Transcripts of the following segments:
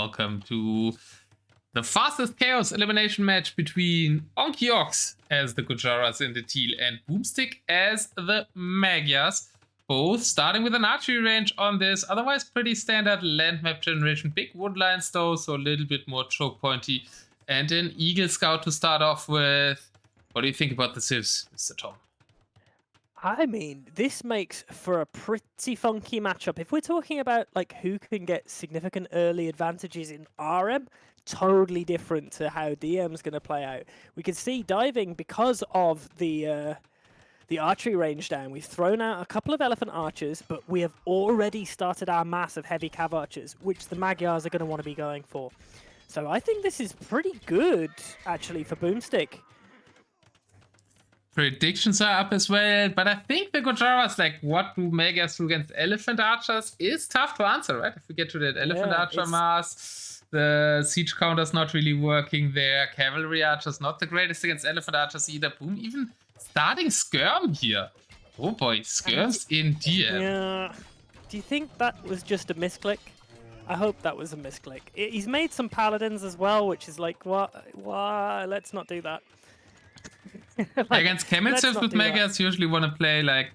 welcome to the fastest chaos elimination match between onkyox as the Gujaras in the teal and boOmstik as the Magyars. Both starting with an archery range on this, otherwise pretty standard land map generation. Big wood lines though, so a little bit more choke pointy. And an Eagle Scout to start off with. What do you think about the civs, Mr. Tom? I mean, this makes for a pretty funky matchup. If we're talking about like who can get significant early advantages in RM, totally different to how DM's going to play out. We can see diving because of the archery range down. We've thrown out a couple of elephant archers, but we have already started our mass of heavy cav archers, which the Magyars are going to want to be going for. So I think this is pretty good, actually, for boOmstik. Predictions are up as well, but I think the Gujaras, like, what do Magyars do against elephant archers is tough to answer, right? If we get to that elephant archer mass, the siege counter's not really working there. Cavalry archers not the greatest against elephant archers either. Boom, even starting skirm here. Oh boy, skirms in DM. Yeah. Do you think that was just a misclick? I hope that was a misclick. He's made some paladins as well, which is like, what? Let's not do that. Like, against Camel-Civs with Magyars, usually want to play like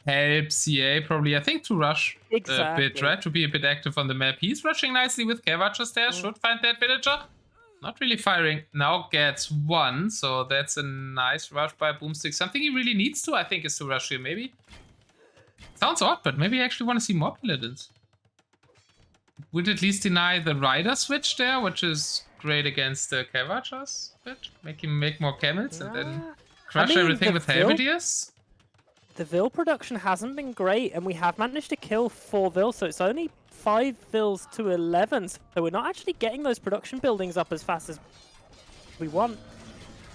help, CA, probably, I think, to rush a bit, right? To be a bit active on the map. He's rushing nicely with cav archers there, should find that villager. Not really firing, now gets one, so that's a nice rush by boOmstik. Something he really needs to, I think, is to rush here, maybe. Sounds odd, but maybe I actually want to see more paladins. Would at least deny the rider switch there, which is great against the cav archers. Make more camels and then crush everything with halberdiers. The Vil production hasn't been great, and we have managed to kill 4 Vil, so it's only 5 Vils to 11. So we're not actually getting those production buildings up as fast as we want.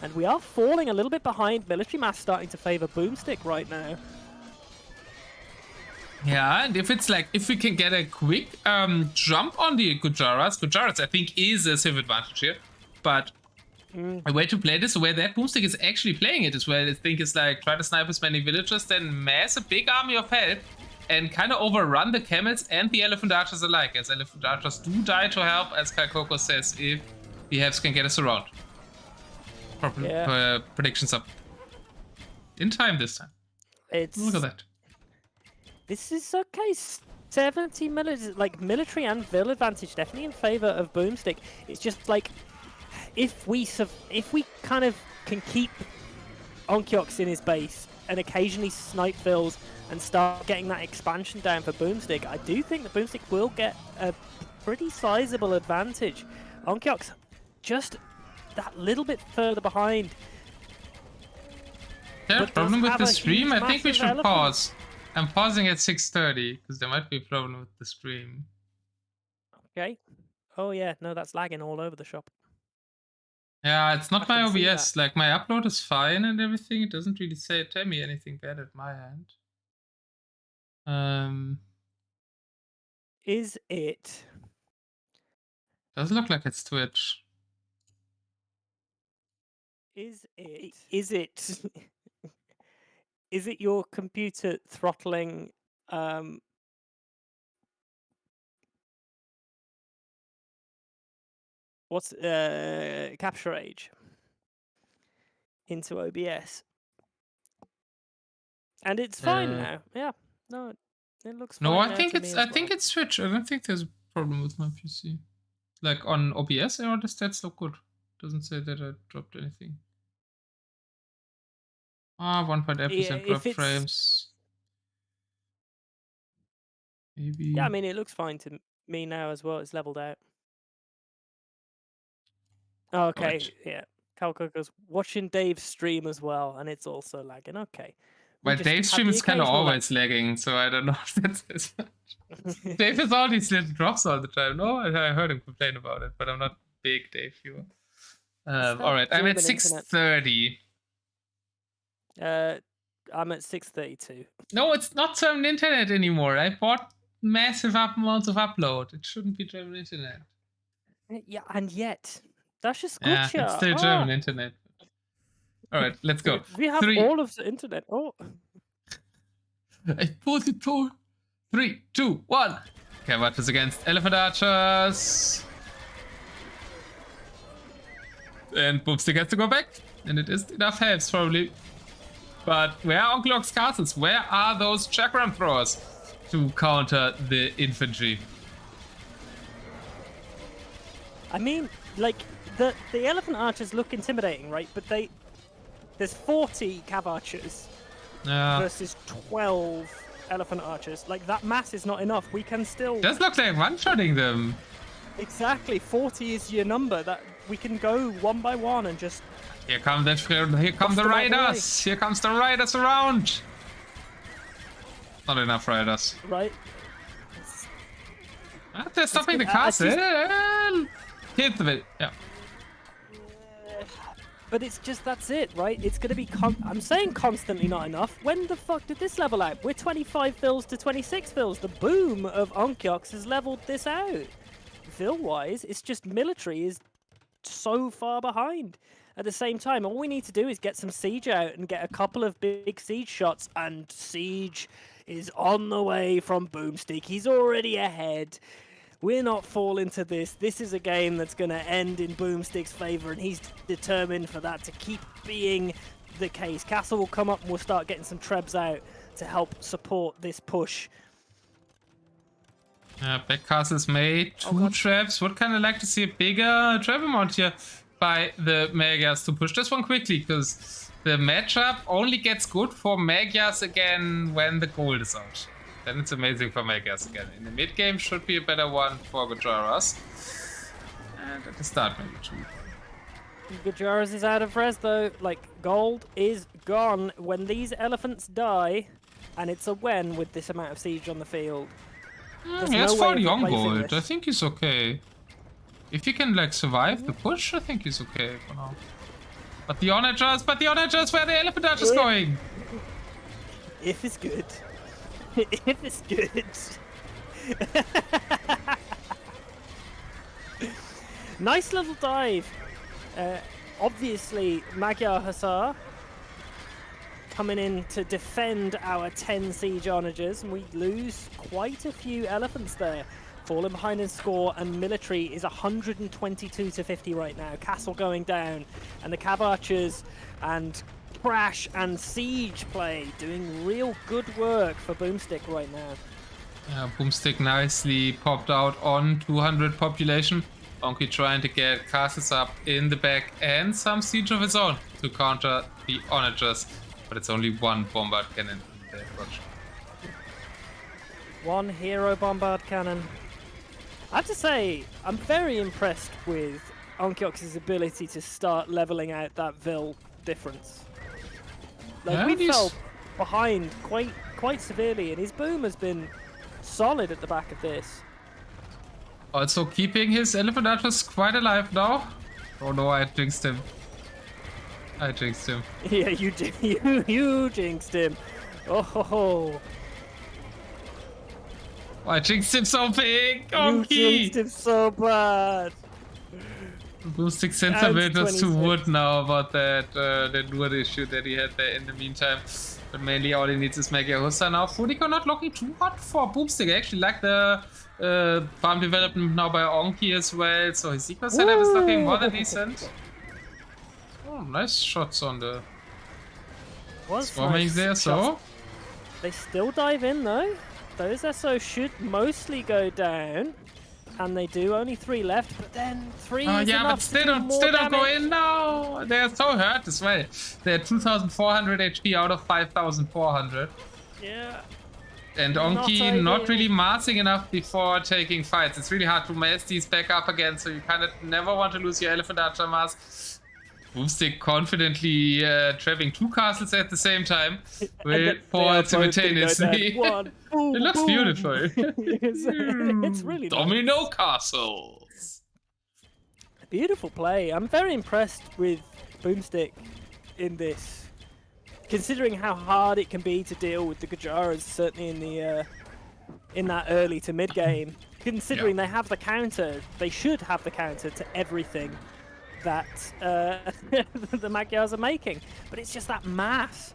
And we are falling a little bit behind. Military mass starting to favor boOmstik right now. Yeah, and if it's like, if we can get a quick jump on the Gujaras I think is a civ advantage here, but a way to play this, the way that boOmstik is actually playing it as well, I think is like try to snipe as many villagers, then mass a big army of help, and kind of overrun the camels and the elephant archers alike, as elephant archers do die to help, as Kalkoko says, if the helps can get us around. Predictions up. In time this time. Look at that. This is okay. 70 military and Vil advantage definitely in favor of boOmstik. It's just like if we kind of can keep onkyox in his base and occasionally snipe Vils and start getting that expansion down for boOmstik, I do think that boOmstik will get a pretty sizable advantage. onkyox just that little bit further behind. Yeah, problem with the stream. I think we should pause. I'm pausing at 6:30 because there might be a problem with the stream. Okay. Oh yeah, no, that's lagging all over the shop. Yeah, it's not my OBS. Like, my upload is fine and everything. It doesn't really tell me anything bad at my end. Is it? Does look like it's Twitch. Is it? Is it your computer throttling what's capture age into OBS? And it's fine now. Yeah. No, it looks fine. No, I think it's Twitch. I don't think there's a problem with my PC. Like on OBS, or the stats look good. Doesn't say that I dropped anything. 1.8% drop frames. Maybe. Yeah, I mean, it looks fine to me now as well. It's leveled out. Okay, right. Yeah. Calcoco's watching Dave's stream as well, and it's also lagging. Okay. Well, Dave's stream is kind of always lagging, so I don't know if that's as much. Dave has all these little drops all the time. No, I heard him complain about it, but I'm not big Dave viewer. All right, I'm at 6:30. I'm at 6:32. No, it's not German internet anymore. I bought massive amounts of upload. It shouldn't be German internet. Yeah, and yet that's just good. Yeah, it's still German internet. All right, let's go. We have all of the internet. Oh, I put it to 3, 2, 1. Cav archers against elephant archers. And boOmstik has to go back. And it is enough helps, probably. But where are onkyox castles? Where are those chakram throwers to counter the infantry? I mean, like, the elephant archers look intimidating, right? But there's 40 cav archers versus 12 elephant archers. Like, that mass is not enough. We can still... Does look like one-shotting them. Exactly. 40 is your number. That we can go one by one and just... Here come the riders. Here comes the riders around. Not enough riders. Right. They're stopping the castle. Hit the bit. Yeah. But it's just, that's it, right? It's going to be, I'm saying constantly not enough. When the fuck did this level out? We're 25 fills to 26 fills. The boom of onkyox has leveled this out. Fill-wise, it's just military is so far behind. At the same time, all we need to do is get some siege out and get a couple of big siege shots, and siege is on the way from boOmstik. He's already ahead. We're not falling to this. This is a game that's going to end in boOmstik's favor, and he's determined for that to keep being the case. Castle will come up and we'll start getting some trebs out to help support this push. Back castles made 2 traps. Would kind of like to see a bigger trap amount here by the Magyars to push this one quickly, because the matchup only gets good for Magyars again when the gold is out. Then it's amazing for Magyars again. In the mid game should be a better one for Gujaras. And at the start maybe too. Gujaras is out of res though. Like, gold is gone when these elephants die, and it's a when with this amount of siege on the field. He has 40 on gold. I think he's okay. If he can like survive the push, I think he's okay for now. But the onagers, where the elephant arch is going. If it's good. If it's good. Nice little dive. Obviously, Magyar Hussar coming in to defend our 10 siege onagers, and we lose quite a few elephants there. Falling behind in score, and military is 122 to 50 right now. Castle going down, and the cav archers and crash and siege play doing real good work for boOmstik right now. Yeah, boOmstik nicely popped out on 200 population. Onky trying to get castles up in the back and some siege of his own to counter the onagers, but it's only one bombard cannon in the approach. One hero bombard cannon. I have to say, I'm very impressed with onkyox's ability to start leveling out that Vil difference. Like, yeah, we fell behind quite severely, and his boom has been solid at the back of this. Also keeping his elephant archers quite alive now. Oh no, I jinxed him. Yeah, you jinxed him. Oh ho ho. I jinxed him so big! You jinxed him so bad! boOmstik sent some builders to wood now about that wood issue that he had there in the meantime. But mainly all he needs is Magyar Hussar now. Fudiko not looking too hot for boOmstik. I actually like the farm development now by Onky as well. So his eco setup is looking more than decent. Oh, nice shots on the swarming nice there, so. They still dive in though. Those SO should mostly go down, and they do. Only 3 left, but then 3 is yeah, enough but still don't go in now. They're so hurt as well. They're 2,400 HP out of 5,400. Yeah. And Onky not really massing enough before taking fights. It's really hard to mass these back up again, so you kind of never want to lose your elephant archer mass. boOmstik confidently trapping 2 castles at the same time will fall simultaneously. Boom, it looks boom. beautiful. It's really Domino nice. castles. Beautiful play. I'm very impressed with boOmstik in this, considering how hard it can be to deal with the Gujaras, certainly in the in that early to mid game. Considering they have the counter, they should have the counter to everything that the Magyars are making, but it's just that mass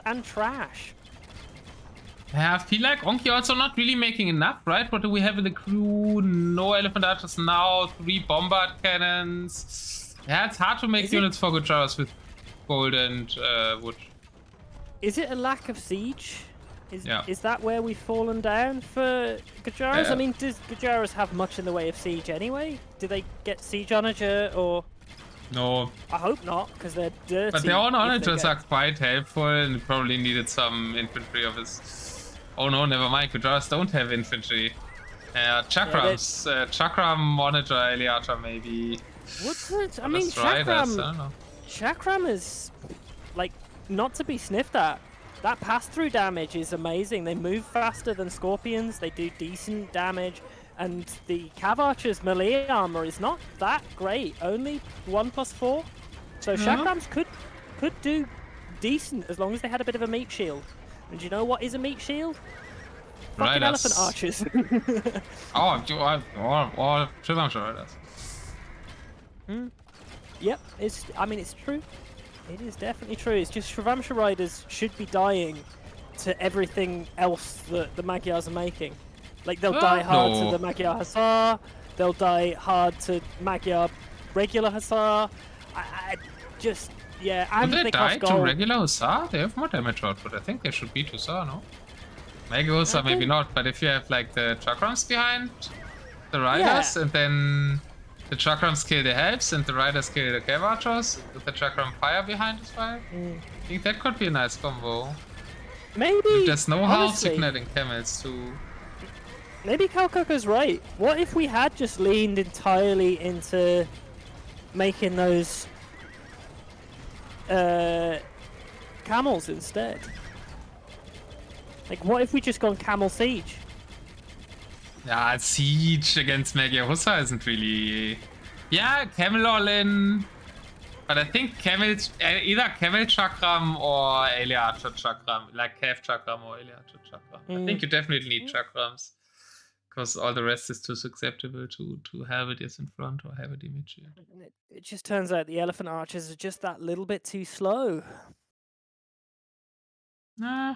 and trash. Yeah, I feel like Onky also not really making enough, right? What do we have in the crew? No elephant archers now, 3 bombard cannons. Yeah, it's hard to make units for Gujaras with gold and wood. Is it a lack of siege? Yeah. Is that where we've fallen down for Gujaras? I mean, does Gujaras have much in the way of siege anyway? Do they get siege onager or? No. I hope not, because they're dirty. But their own onagers are quite helpful and probably needed some infantry of his. Oh no, never mind. Gujaras don't have infantry. Chakrams. Chakram onager Eliatra maybe. I mean, Chakram is like not to be sniffed at. That pass-through damage is amazing. They move faster than Scorpions. They do decent damage. And the Cav Archer's melee armor is not that great. Only 1+4. So Chakrams could do decent as long as they had a bit of a meat shield. And do you know what is a meat shield? Fucking elephant archers. Yep, it's true. It is definitely true. It's just Shravamsha riders should be dying to everything else that the Magyars are making. Like, they'll die hard to the Magyar Hussar, they'll die hard to Magyar regular Hussar. And they die to regular Hussar? They have more damage output. I think they should beat Hussar, no? Magyar Hussar maybe not, but if you have like the Chakrams behind the riders and then the Chakrams kill the helps and the riders kill the Cav Archers with the Chakram fire behind as well. I think that could be a nice combo. Maybe. There's no health signaling camels too. Maybe Kalkoko's right. What if we had just leaned entirely into making those camels instead? Like, what if we just gone camel siege? Yeah, siege against Magyar Hussar isn't really... Yeah, camel all in. But I think camels, either camel chakram or Eliatra chakram, like Cav chakram or Eliatra chakram. I think you definitely need chakrams. Because all the rest is too susceptible to Halberdiers in front or Halberdier mid. It just turns out the elephant archers are just that little bit too slow. Yeah.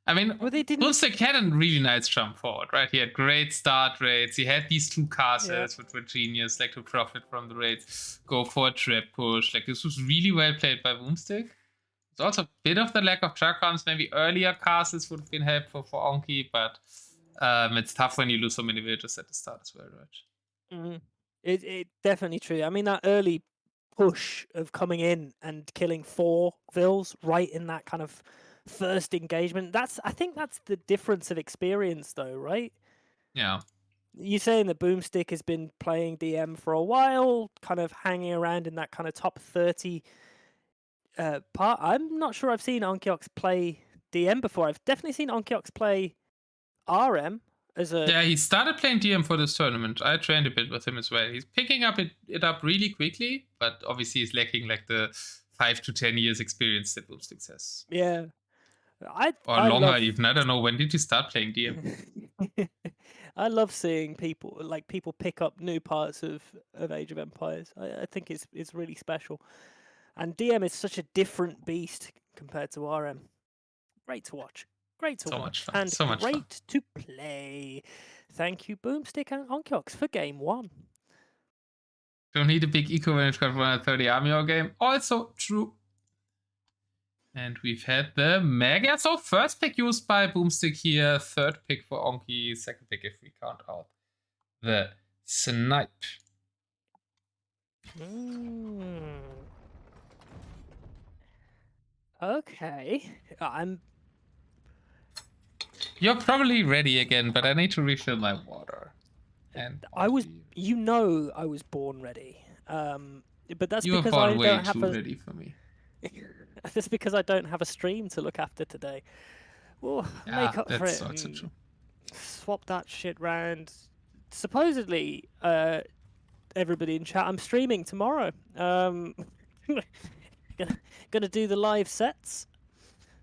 I mean, boOmstik had a really nice jump forward, right? He had great start rates. He had these two castles, which were genius, like to profit from the raids, go for a trap push. Like, this was really well played by boOmstik. It's also a bit of the lack of chakrams. Maybe earlier castles would have been helpful for Onky, but it's tough when you lose so many villages at the start as well, right? It definitely true. I mean, that early push of coming in and killing 4 vills right in that kind of first engagement, I think that's the difference of experience though, right? Yeah. You're saying that boOmstik has been playing DM for a while, kind of hanging around in that kind of top 30 part. I'm not sure I've seen onkyox play DM before. I've definitely seen onkyox play RM as a... Yeah, he started playing DM for this tournament. I trained a bit with him as well. He's picking it up really quickly, but obviously he's lacking like the 5 to 10 years experience that boOmstik has. Yeah. Or longer even. I don't know. When did you start playing DM? I love seeing people pick up new parts of Age of Empires. I think it's really special. And DM is such a different beast compared to RM. Great to watch. Great to watch. Much fun. And so much great fun. to play. Thank you, boOmstik and onkyox, for game 1. Don't need a big eco when you've got 130 army or game. Also true. And we've had the Mega. So first pick used by boOmstik here. Third pick for Onky. Second pick if we count out the snipe. Okay. You're probably ready again, but I need to refill my water. And I was born ready. But that's you because are I way don't have too ready for me. That's because I don't have a stream to look after today. Well, make up for it. Also true. Swap that shit round. Supposedly, everybody in chat, I'm streaming tomorrow. Gonna do the live sets,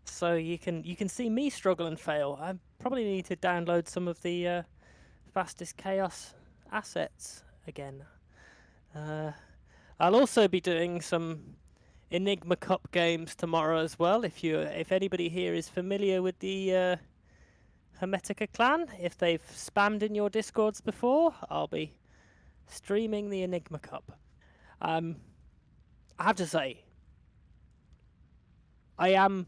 so you can see me struggle and fail. I probably need to download some of the fastest chaos assets again. I'll also be doing some Enigma Cup games tomorrow as well. If anybody here is familiar with the Hermetica clan, if they've spammed in your discords before, I'll be streaming the Enigma Cup. I have to say, I am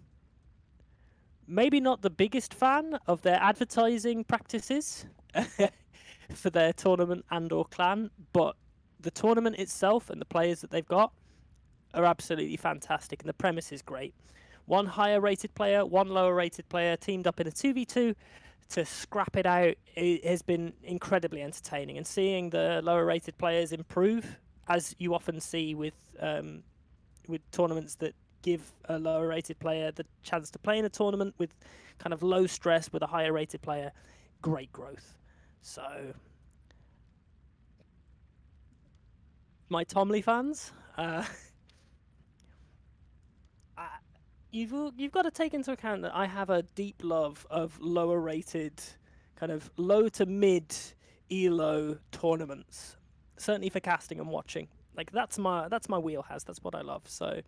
maybe not the biggest fan of their advertising practices for their tournament and/or clan, but the tournament itself and the players that they've got are absolutely fantastic, and the premise is great. One higher rated player, one lower rated player teamed up in a 2v2 to scrap it out. It has been incredibly entertaining, and seeing the lower rated players improve, as you often see with tournaments that give a lower rated player the chance to play in a tournament with kind of low stress with a higher rated player, great growth. So my Tomley fans, you've got to take into account that I have a deep love of lower rated, kind of low to mid elo tournaments, certainly for casting and watching. Like that's my wheelhouse. That's what I love. So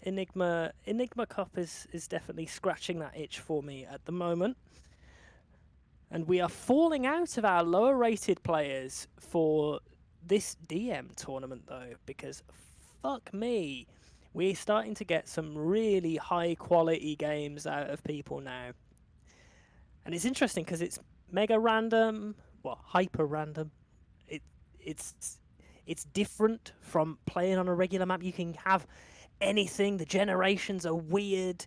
Enigma Cup is definitely scratching that itch for me at the moment. And we are falling out of our lower rated players for this DM tournament though, because fuck me, we're starting to get some really high quality games out of people now. And it's interesting because it's mega random, well, hyper random. It's different from playing on a regular map. You can have anything. The generations are weird.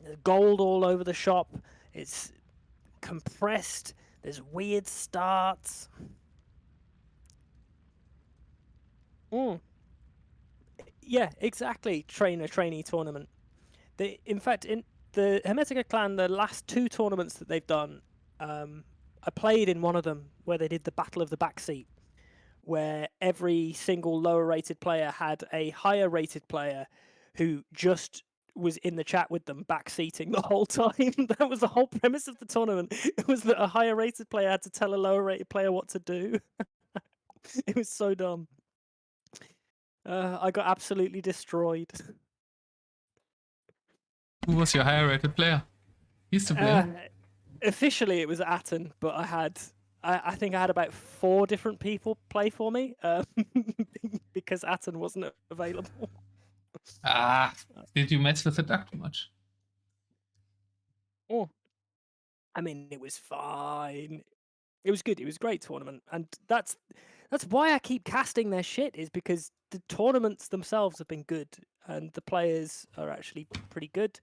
There's gold all over the shop. It's compressed. There's weird starts. Yeah, exactly. Trainee tournament. In fact, in the Hermetica clan, the last 2 tournaments that they've done, I played in one of them where they did the Battle of the Backseat, where every single lower rated player had a higher rated player who just was in the chat with them backseating the whole time. That was the whole premise of the tournament. It was that a higher rated player had to tell a lower rated player what to do. It was so dumb. I got absolutely destroyed. Who was your higher rated player? He's to blame. Officially, it was Atten, but I think I had about 4 different people play for me because Atten wasn't available. Did you mess with the duck too much? Oh, I mean, it was fine. It was good. It was a great tournament, and that's why I keep casting their shit, is because the tournaments themselves have been good, and the players are actually pretty good.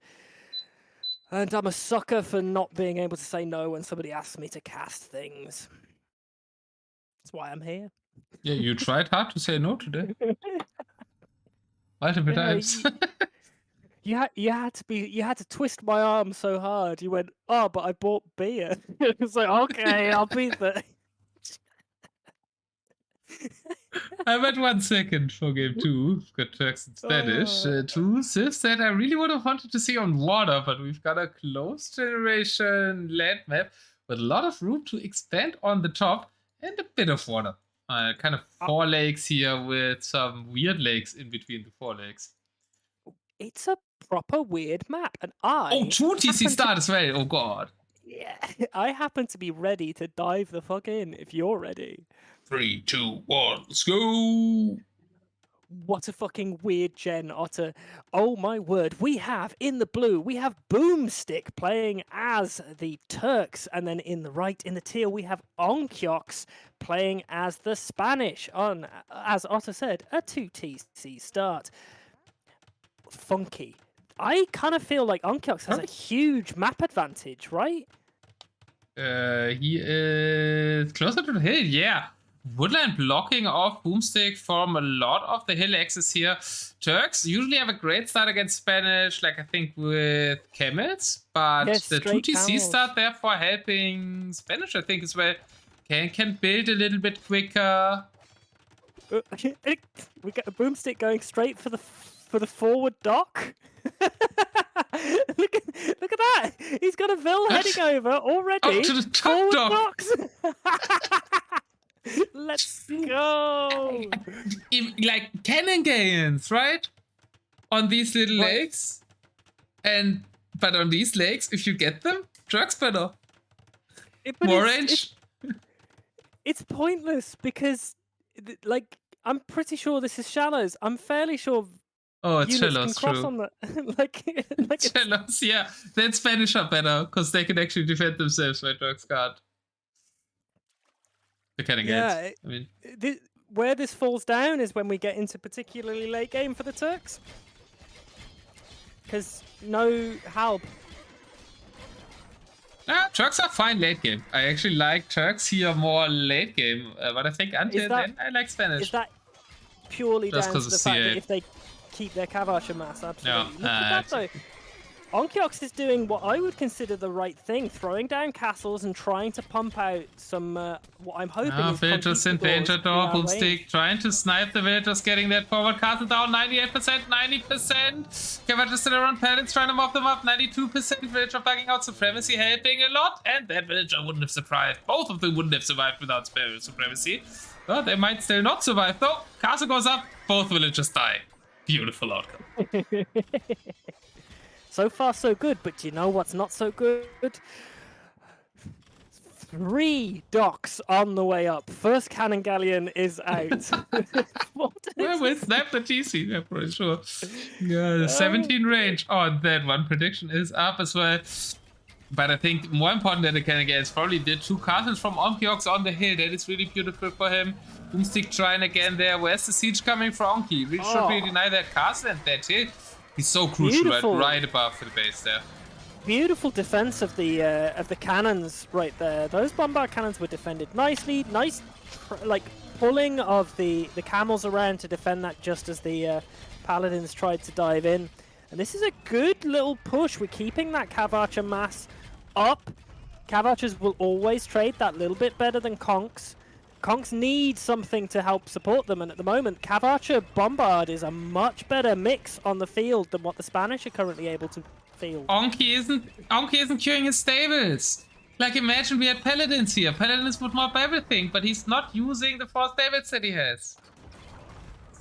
And I'm a sucker for not being able to say no when somebody asks me to cast things. That's why I'm here. Yeah, you tried hard to say no today. Multiple times. You had to twist my arm so hard. You went, oh, but I bought beer. It's like, okay, I'll be there. I went 1 second for game 2. We've got Turks and Spanish. 2 civs that I really would have wanted to see on water, but we've got a closed generation land map with a lot of room to expand on the top and a bit of water. Kind of 4 lakes here with some weird lakes in between the 4 lakes. It's a proper weird map, and 2 TC start as well. Oh god. Yeah, I happen to be ready to dive the fuck in if you're ready. 3, 2, 1, let's go! What a fucking weird gen, Otter. Oh my word, we have in the blue, we have boOmstik playing as the Turks, and then in the right, in the teal, we have onkyox playing as the Spanish on, as Otter said, a 2 TC start. Funky. I kind of feel like onkyox has a huge map advantage, right? He is closer to the hill, yeah. Woodland blocking off boOmstik from a lot of the hill axis here. Turks usually have a great start against Spanish, like I think with camels, but yes, the 2 TC start therefore helping Spanish, I think, as well. Can build a little bit quicker. We got a boOmstik going straight for the forward dock. Look at that! He's got a Vil heading over already. Up to the top docks. Let's go! Like cannon gains, right? On these little lakes, but on these lakes, if you get them, trucks better. More range. It's pointless because, like, I'm pretty sure this is shallows. I'm fairly sure. Oh, it's units shallows, can cross true. on the like Shallows, yeah. Then Spanish are better because they can actually defend themselves when Turks can't. They're kind of good. I mean, where this falls down is when we get into particularly late game for the Turks. Because no help. Turks are fine late game. I actually like Turks here more late game, but I think until then I like Spanish. Is that purely just down to the fact that if they keep their Cav mass? Absolutely. Yeah, Look at that though. Onkyox is doing what I would consider the right thing, throwing down castles and trying to pump out some, what I'm hoping is villagers in danger door, boOmstik trying to snipe the villagers, getting that forward castle down, 98%, 90%. Kelar just still around paladins, trying to mop them up, 92%. Villager bugging out, supremacy helping a lot, and that villager wouldn't have survived. Both of them wouldn't have survived without supremacy. But they might still not survive though. Castle goes up, both villagers die. Beautiful outcome. So far, so good, but do you know what's not so good? 3 docks on the way up. First cannon galleon is out. Well, we'll snap the GC, yeah, for sure. Yeah, 17 range. Oh, that one prediction is up as well. But I think more important than the cannon galleon is probably the 2 castles from onkyox on the hill. That is really beautiful for him. boOmstik trying again there. Where's the siege coming from? He should really deny that castle and that hill. He's so crucial, right above the base there. Beautiful defense of the cannons right there. Those bombard cannons were defended nicely. Nice, like pulling of the camels around to defend that just as the paladins tried to dive in. And this is a good little push. We're keeping that Cav mass up. Cav will always trade that little bit better than conks. Conks need something to help support them, and at the moment, Cav Bombard is a much better mix on the field than what the Spanish are currently able to field. Onky isn't queuing his stables. Like, imagine we had Paladins here. Paladins would mob everything, but he's not using the 4 stables that he has.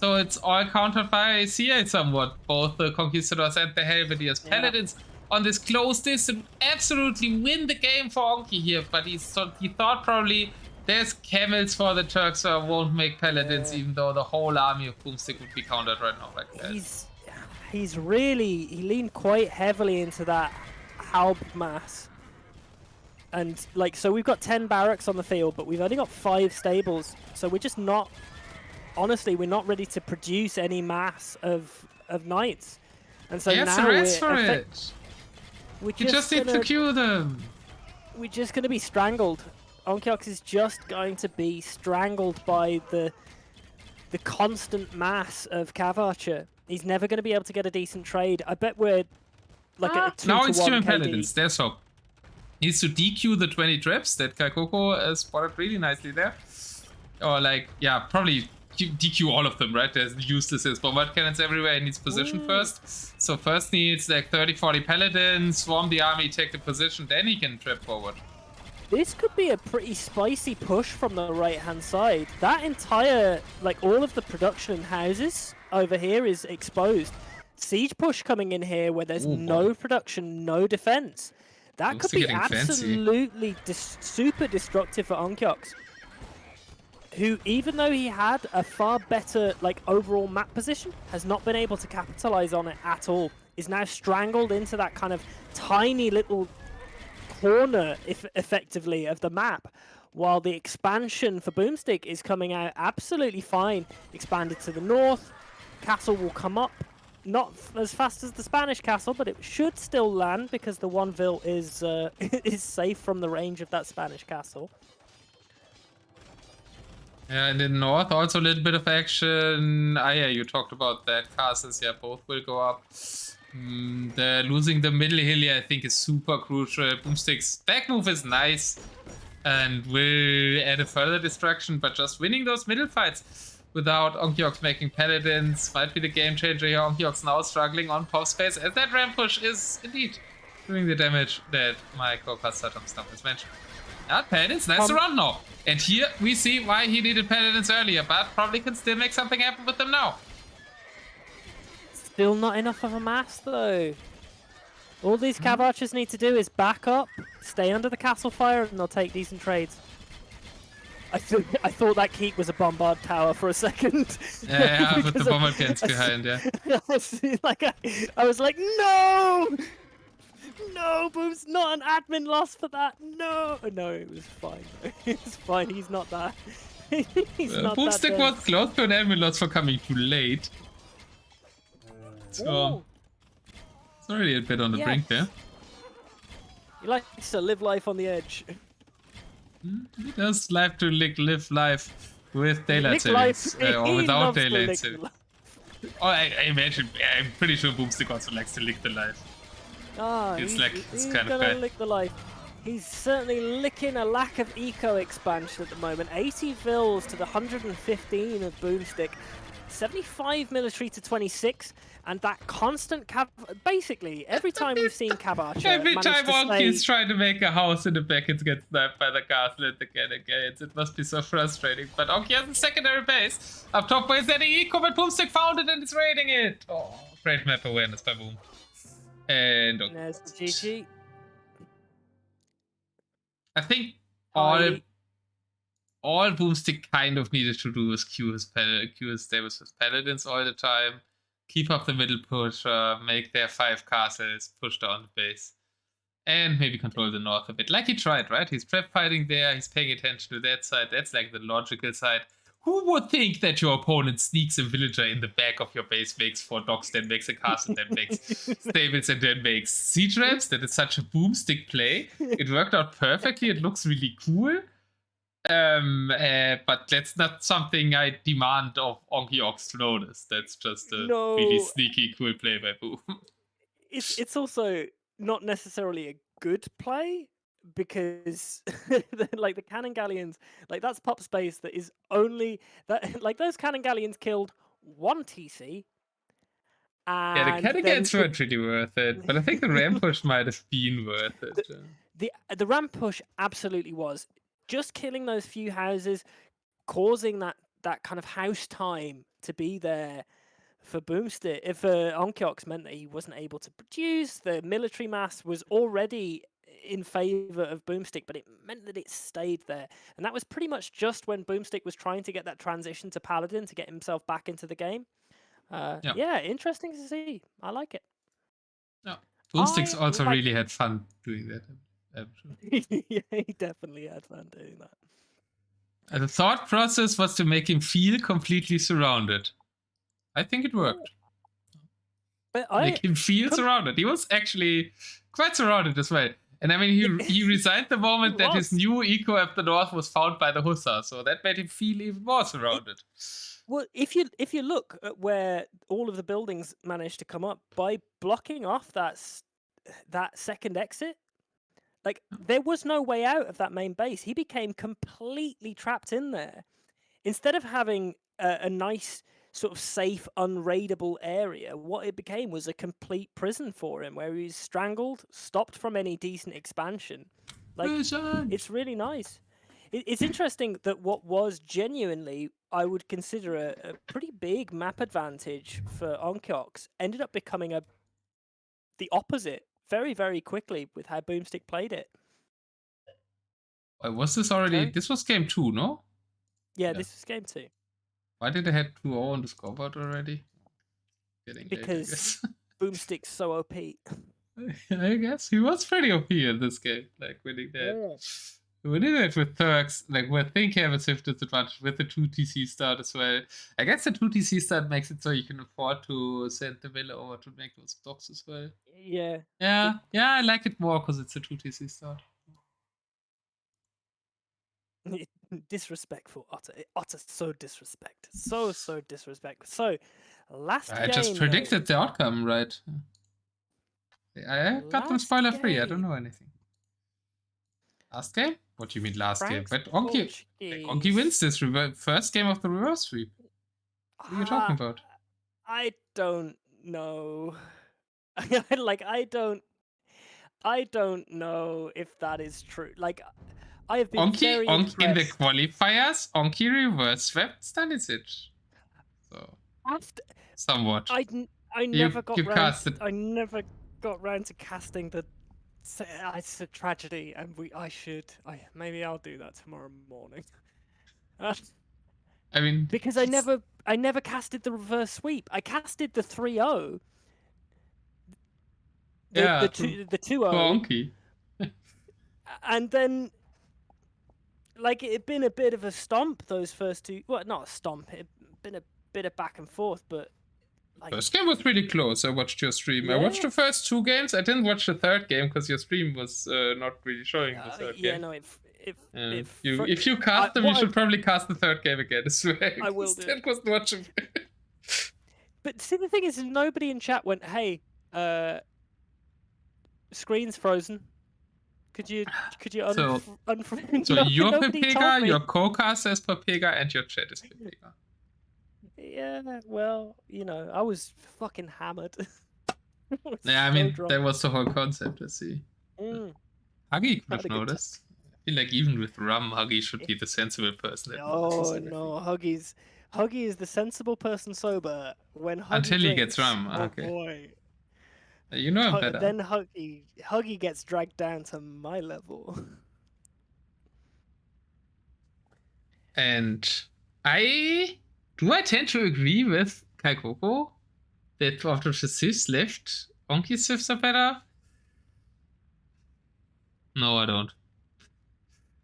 So it's all countered by CA somewhat, both the Conquistadors and the Helvetiers. Paladins on this close distance absolutely win the game for Onky here, but he thought probably there's camels for the Turks, so I won't make paladins, even though the whole army of boOmstik would be countered right now like that. He leaned quite heavily into that halb mass. And like, so we've got 10 barracks on the field, but we've only got 5 stables. So we're just not, honestly, we're not ready to produce any mass of knights. And so now we just need to queue them. We're just going to be strangled. Onkyox is just going to be strangled by the constant mass of Cav. He's never going to be able to get a decent trade. I bet we're like at a 2 to 1 Now it's queuing KD. paladins. There's hope. He needs to DQ the 20 traps that Kaikoko spotted really nicely there. Or like, yeah, probably DQ all of them, right? There's useless bombard cannons everywhere. He needs position first. So first needs like 30-40 paladins, swarm the army, take the position, then he can trap forward. This could be a pretty spicy push from the right-hand side. That entire, like all of the production in houses over here is exposed. Siege push coming in here where there's no production, no defense. That could be absolutely super destructive for Onkyox, who, even though he had a far better like overall map position, has not been able to capitalize on it at all. Is now strangled into that kind of tiny little corner, effectively, of the map, while the expansion for boOmstik is coming out absolutely fine. Expanded to the north, castle will come up, not as fast as the Spanish castle, but it should still land because the one vill is is safe from the range of that Spanish castle. Yeah, and in the north also a little bit of action. Yeah, you talked about that. Castles, yeah, both will go up. Losing the middle hill here, I think, is super crucial. boOmstik's back move is nice and will add a further distraction, but just winning those middle fights without onkyox making paladins might be the game changer here. onkyox now struggling on pop space, as that ramp push is indeed doing the damage that my co-caster TomSnuffles mentioned. Paladins, nice to run now. And here we see why he needed paladins earlier, but probably can still make something happen with them now. Still not enough of a mass, though. All these Cav archers need to do is back up, stay under the castle fire, and they'll take decent trades. I thought that keep was a bombard tower for a second. Yeah, with the bombard cans behind, yeah. I was like, no! No, Boom's not an admin loss for that. No, it was fine. It's fine. He's not that. He's not boOmstik that. was close to an admin loss for coming too late. So it's already a bit on the brink there. He likes to live life on the edge. He does like to live life with daylight savings or without daylight savings. Oh, I imagine. I'm pretty sure boOmstik also likes to lick the life. It's kind of guy. Lick the life. He's certainly licking a lack of eco expansion at the moment. 80 fills to the 115 of boOmstik. 75 military to 26, and that constant basically every time we've seen Cavarcha, every time Onky's trying to make a house in the back, it gets sniped by the castle and the cannon. It must be so frustrating. But Onky has a secondary base up top where Zetnus eco, but boOmstik found it and is raiding it. Oh, great map awareness by Boom. And there's the GG. I think all boOmstik kind of needed to do was queue his stables with paladins all the time, keep up the middle push, make their 5 castles, push down the base, and maybe control the north a bit. Like he tried, right? He's prep fighting there, he's paying attention to that side. That's like the logical side. Who would think that your opponent sneaks a villager in the back of your base, makes 4 docks, then makes a castle, then makes stables, and then makes siege ramps? That is such a boOmstik play. It worked out perfectly. It looks really cool. But that's not something I demand of onkyox to notice. That's just a really sneaky, cool play by Boom. It's also not necessarily a good play, because like the cannon galleons, like that's pop space that is only that, like those cannon galleons killed 1 TC. And yeah, the cannon galleons weren't really worth it, but I think the ram push might have been worth it. The ram push absolutely was. Just killing those few houses, causing that kind of house time to be there for boOmstik. If onkyox meant that he wasn't able to produce, the military mass was already in favor of boOmstik, but it meant that it stayed there. And that was pretty much just when boOmstik was trying to get that transition to Paladin to get himself back into the game. Yeah, interesting to see. I like it. Yeah. boOmstik's also really had fun doing that. Yeah, he definitely had fun doing that. And the thought process was to make him feel completely surrounded. I think it worked. Make him feel surrounded. He was actually quite surrounded as well. And I mean, he resigned the moment that his new eco at the north was found by the Hussar, so that made him feel even more surrounded. Well, if you look at where all of the buildings managed to come up, by blocking off that second exit, like there was no way out of that main base. He became completely trapped in there. Instead of having a nice sort of safe, unraidable area, what it became was a complete prison for him, where he was strangled, stopped from any decent expansion. Like, it's really nice. It's interesting that what was genuinely, I would consider a pretty big map advantage for onkyox ended up becoming the opposite very, very quickly with how boOmstik played it. Was this already? Okay. This was game 2, no? Yeah, this was game 2. Why did they have 2-0 on the scoreboard already? Because boOmstik's so OP. I guess he was pretty OP in this game, like winning that. Yeah. Winning it with Turks, like where they have a swift disadvantage with the 2 TC start as well. I guess the 2 TC start makes it so you can afford to send the villa over to make those docks as well. Yeah. Yeah, I like it more because it's a 2 TC start. Disrespectful, Otter. Otter's so disrespect. So disrespect. So, last game. I just predicted the outcome, right? I got them spoiler free. I don't know anything. Last game? What do you mean last game? But Onky wins this first game of the reverse sweep. What are you talking about? I don't know. Like, I don't know if that is true. Like, I have been very impressed. In the qualifiers, Onky reverse swept Stanisic. So somewhat. I never got round to casting the. It's a tragedy, and maybe I'll do that tomorrow morning. I mean, because I never casted the reverse sweep. I casted the 3-0. Yeah, the 2-0. Wonky. And then, like, it had been a bit of a stomp those first two. Well, not a stomp. It had been a bit of back and forth, but. Like, first game was pretty close. I watched your stream. Yeah. I watched the first 2 games. I didn't watch the third game because your stream was not really showing the third game. Yeah, no, if you cast them, you should probably cast the third game again as well. I will do. That was watching. But see, the thing is, nobody in chat went, "Hey, screen's frozen. Could you unfreeze?" So you're Pepega, your co-caster is Pepega, and your chat is Pepega. Yeah, well, you know, I was fucking hammered. Yeah, I mean, that was the whole concept, I see. Huggie could have noticed. I feel like even with rum, Huggie should be the sensible person. No, Huggie is the sensible person sober when Huggie until drinks. He gets rum. Okay. Boy. You know him better. Then Huggie gets dragged down to my level. And I tend to agree with Kaikoko that after the Siths left, Onky Siths are better? No, I don't.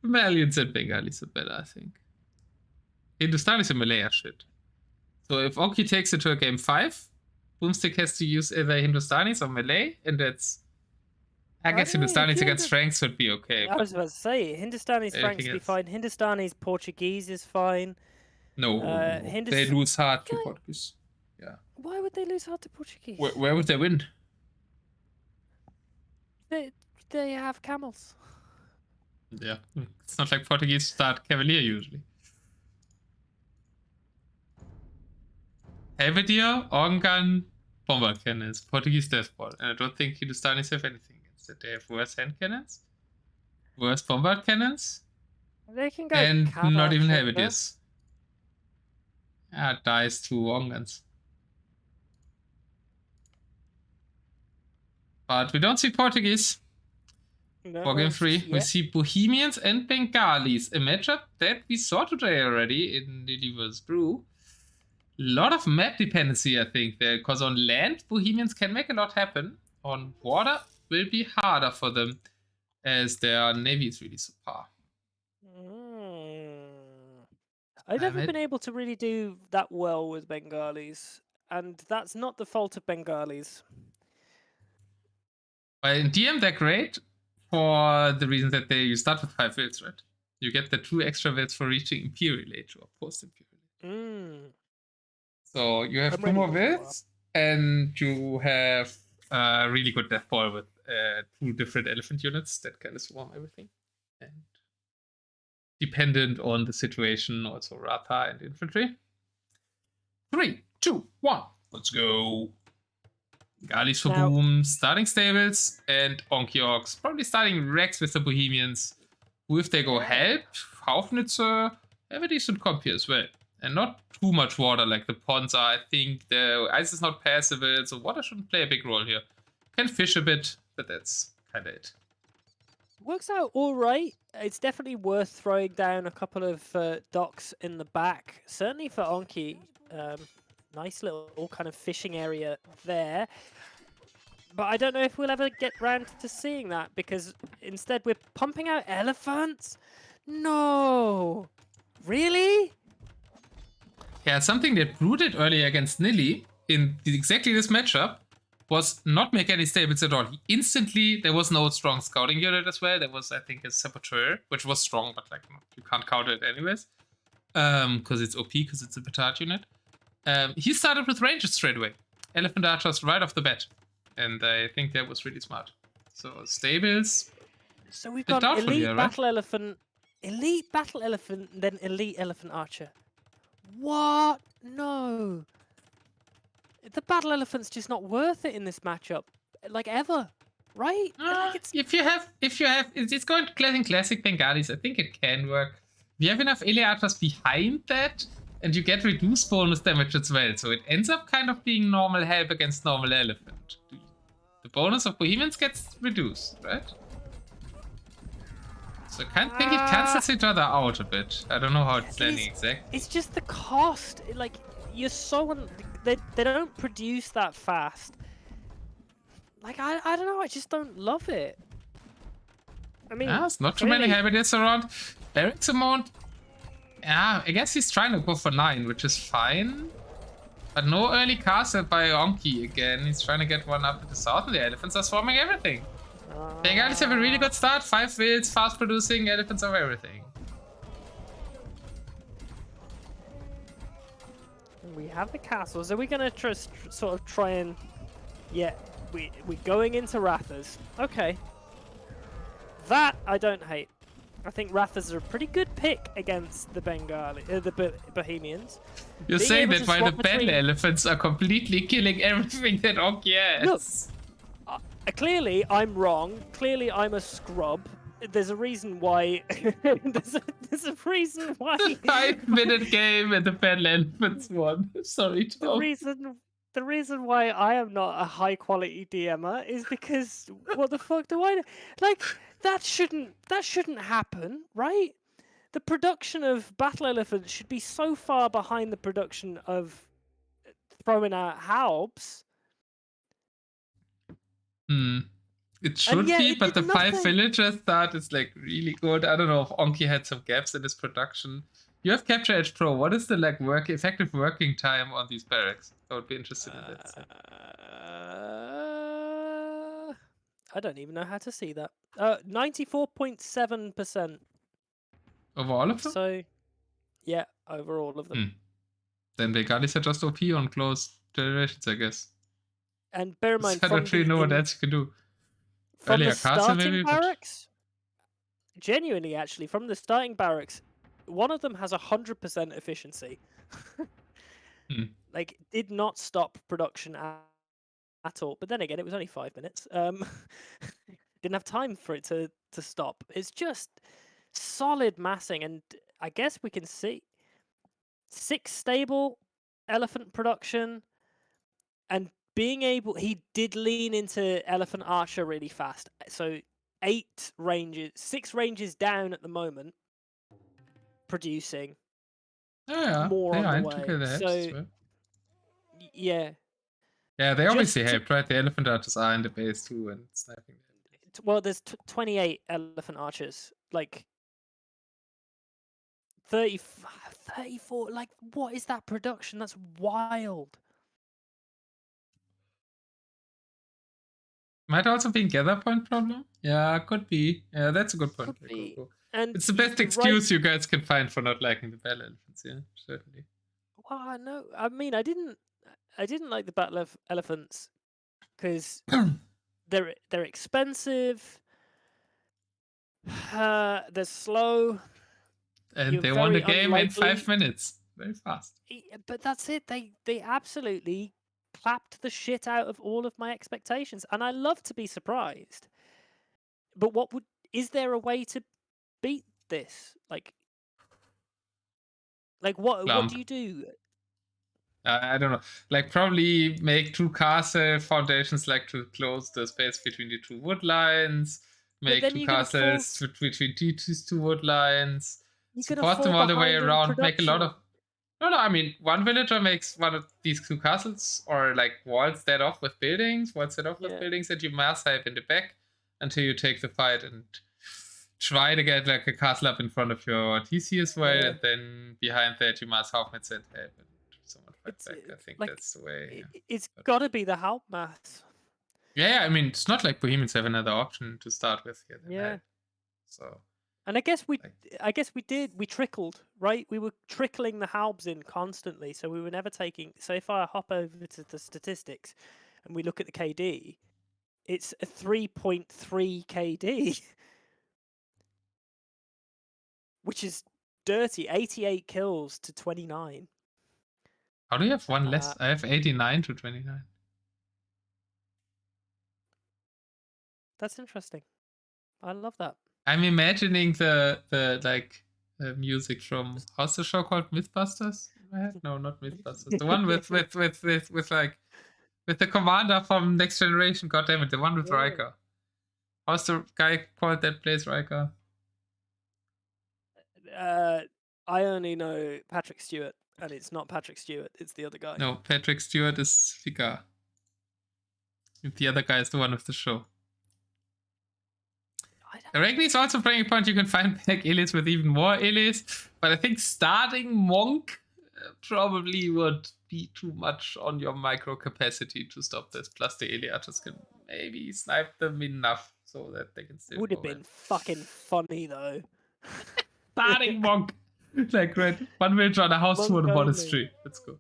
Malians and Bengalis are better, I think. Hindustanis and Malay are shit. So if Onky takes it to a game 5, boOmstik has to use either Hindustanis or Malay, and that's... I guess Hindustanis against Franks would be okay. I was about to say, Hindustanis Franks be fine. Hindustanis Portuguese is fine. No, they lose hard to Portuguese. Yeah. Why would they lose hard to Portuguese? Where would they win? They have camels. Yeah, it's not like Portuguese start Cavalier usually. Halberdier, organ gun, bomber cannons, Portuguese deathball, and I don't think Hindustanis have anything against it. They have worse hand cannons, worse bombard cannons, they can go and not even Cavalry, Halberdiers. Yeah, dies to organ guns. But we don't see Portuguese. For game 3, we see Bohemians and Bengalis, a matchup that we saw today already in Lily vs. Brew. A lot of map dependency, I think, there, because on land, Bohemians can make a lot happen. On water, will be harder for them, as their navy is really subpar. I've never been able to really do that well with Bengalis, and that's not the fault of Bengalis. But in DM, they're great for the reason that you start with 5 wills, right? You get the 2 extra wills for reaching Imperial Age or post-Imperial. So you have 2 more wills, and you have a really good death ball with 2 different elephant units that kind of swarm everything. And dependent on the situation, also Ratha and infantry. 3, 2, 1, let's go. Galis for boom, starting stables, and onkyox. Probably starting Rex with the Bohemians. Who, if they go help, Haufnitzer, have a decent comp here as well. And not too much water like the ponds are. I think the ice is not passable, so water shouldn't play a big role here. Can fish a bit, but that's kind of it. Works out all right. It's definitely worth throwing down a couple of docks in the back. Certainly for Onky. Nice little kind of fishing area there. But I don't know if we'll ever get round to seeing that, because instead we're pumping out elephants? No! Really? Yeah, something that brooded earlier against Nilly in exactly this matchup was not make any stables at all. Instantly, there was no strong scouting unit as well. There was, I think, a saboteur, which was strong, but like you can't counter it anyways. Because it's OP, because it's a petard unit. He started with rangers straight away. Elephant archers right off the bat. And I think that was really smart. So stables. So we've got elite battle elephant, then elite elephant archer. What? No. The battle elephant's just not worth it in this matchup, like ever, right? Like if you have, it's going to classic Bengalis. I think it can work. We have enough Eleatras behind that, and you get reduced bonus damage as well. So it ends up kind of being normal help against normal elephant. The bonus of Bohemians gets reduced, right? So I think it cancels each other out a bit. I don't know how it's landing exactly. It's just the cost. Like, you're so... They don't produce that fast. Like, I don't know. I just don't love it. I mean... there's not too many Hybrids around. Eric's amount... Yeah, I guess he's trying to go for 9, which is fine. But no early castle by Onky again. He's trying to get one up to the south, and the elephants are swarming everything. They guys have a really good start. 5 wheels, fast producing, elephants of everything. We have the castles. Are we going to just sort of try and... Yeah, we're going into Rathas. Okay. That I don't hate. I think Rathas are a pretty good pick against the the Bohemians. You're saying that while the battle elephants are completely killing everything that Onky has. Look, clearly I'm wrong. Clearly I'm a scrub. There's a reason why. there's a reason why. The 5-minute game and the battle elephants won. Sorry, Tom. The reason why I am not a high quality DMer is because what the fuck do I know? Like, that shouldn't happen, right? The production of battle elephants should be so far behind the production of throwing out halbs. It should be, but the 5 villagers start is like really good. I don't know if Onky had some gaps in his production. You have Capture Edge Pro. What is the effective working time on these barracks? I would be interested in that. I don't even know how to see that. 94.7%. Over all of them? So, yeah, over all of them. Then the Gallis are just OP on close generations, I guess. And bear in mind, I don't really know what else you can do. From the starting barracks, genuinely, actually, from the starting barracks, one of them has 100% efficiency. Like, did not stop production at all. But then again, it was only 5 minutes. Didn't have time for it to stop. It's just solid massing, and I guess we can see 6 stable elephant production, and being able... He did lean into elephant archer really fast. So 6 ranges down at the moment, producing more on the way. So yeah, they obviously helped, right? The elephant archers are in the base too and sniping. Well, there's 28 elephant archers, like 34. Like, what is that production? That's wild. Might also be a gather point problem. Yeah, could be. Yeah, that's a good point. And it's the best excuse you guys can find for not liking the battle elephants. Yeah, certainly. Well, no, I mean, I didn't like the battle elephants because they're expensive. They're slow. And they won the game in 5 minutes. Very fast. But that's it. They absolutely clapped the shit out of all of my expectations, and I love to be surprised. But is there a way to beat this? Like what do you do? I don't know. Like, probably make 2 castle foundations, like to close the space between the 2 wood lines. Make 2 castles between these 2 wood lines. Support them all the way around. Make a lot of... No, I mean, one villager makes one of these 2 castles, or like walls that off with buildings, and you mass hype in the back until you take the fight and try to get like a castle up in front of your TC as well, and then behind that you mass half and help and someone fight back. I think like, that's the way. It's got to be the help mass. Yeah, I mean, it's not like Bohemians have another option to start with here. Yeah. So. And I guess we trickled, right? We were trickling the halbs in constantly, so we were never taking... So if I hop over to the statistics and we look at the KD, it's a 3.3 KD, which is dirty. 88 kills to 29. How do you have one less? I have 89 to 29. That's interesting. I love that. I'm imagining the music from, how's the show called? Mythbusters? No, not Mythbusters. The one with the commander from Next Generation. God damn it, the one with Riker. How's the guy called that plays Riker? I only know Patrick Stewart, and it's not Patrick Stewart, it's the other guy. No, Patrick Stewart is Fika. The other guy is the one of the show. Regni is also playing a point. You can find back Illis with even more Illis, but I think starting Monk probably would be too much on your micro capacity to stop this. Plus the Eliatus can maybe snipe them enough so that they can still. Would have been fucking funny though. Starting Monk. Like, great. One villager on a house, 2 on a monastery. Let's go.